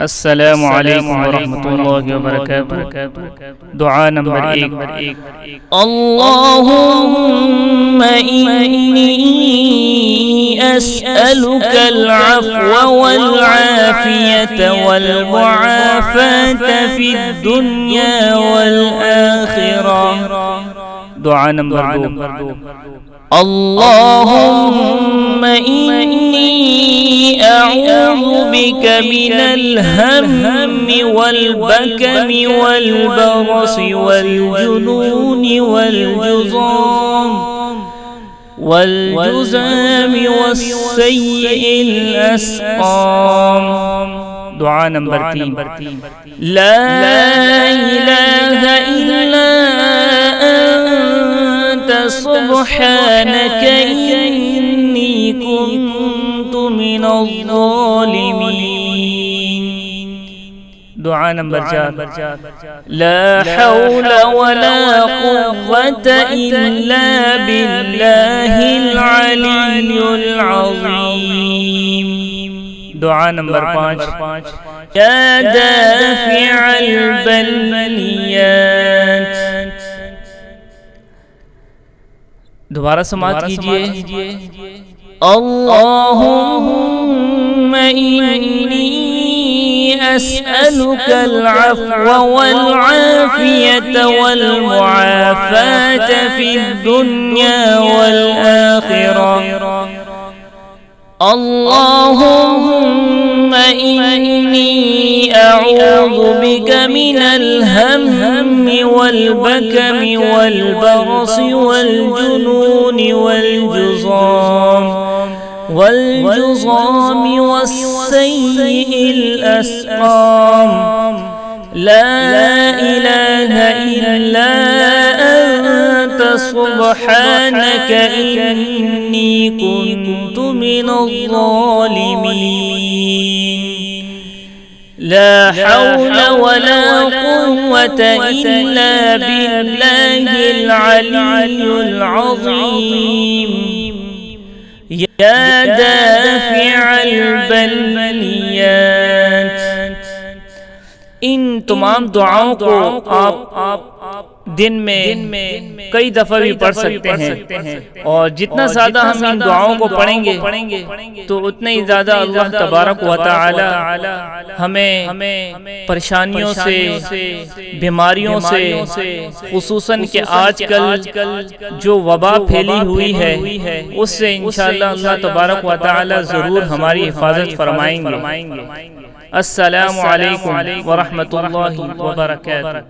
अस्सलामु अलैकुम वरहमतुल्लाहि वबरकातुहू। दुआ नंबर 1। अल्लाहुम्मा इन्नी अस्अलुकल अफ़्व वल आफ़ियत वल मुआफ़ात फ़िद दुनिया वल आखिरह। दुआ नंबर 2। अल्लाहुम्मा इन्नी अऊज़ु बिका मिनल हम्मि वल बकमि वल बरसि वल जुनूनि वल जुज़ामि वस्सय्यिल अस्क़ाम। दुआ नंबर 3। ला इलाहा इल्ला अंत सुब्हानक इन्नी कुन्तु मिनज़ ज़ालिमीन। दुआ नंबर 4। ला हौला वला कुव्वता इल्ला बिल्लाहिल अलिय्युल अज़ीम। दुआ नंबर 5। या दाफ़िअल बलियात। दोबारा समाअत कीजिए। अल्लाहुम्मा इन्नी अस्अलुकल अफ़्व वल आफ़ियत वल मुआफ़ात फ़िद दुनिया वल आखिरह। अल्लाहुम्मा इन्नी अऊज़ु बिका मिनल हम्मि वल बकमि वल बरसि वल जुनूनि वल जुज़ामि वस्सय्यिल अस्क़ाम। ला इलाहा इल्ला अंत सुब्हानक इन्नी कुन्तु मिनज़ ज़ालिमीन। ला हौला वला कुव्वता इल्ला बिल्लाहिल अलिय्युल अज़ीम। या दाफ़िअल बलियात। इन तमाम दुआओं को आप दिन में कई दफ़ा भी पढ़ सकते हैं, और जितना ज़्यादा हम इन दुआओं को पढ़ेंगे तो उतना ही ज़्यादा अल्लाह तबारक व तआला हमें परेशानियों से, बीमारियों से, खुसूसन के आजकल जो वबा फैली हुई है उससे इंशाअल्लाह अल्लाह तबारक व तआला ज़रूर हमारी हिफाजत फरमाएंगे। अस्सलामु अलैकुम वरहमतुल्लाहि वबरकातुहू।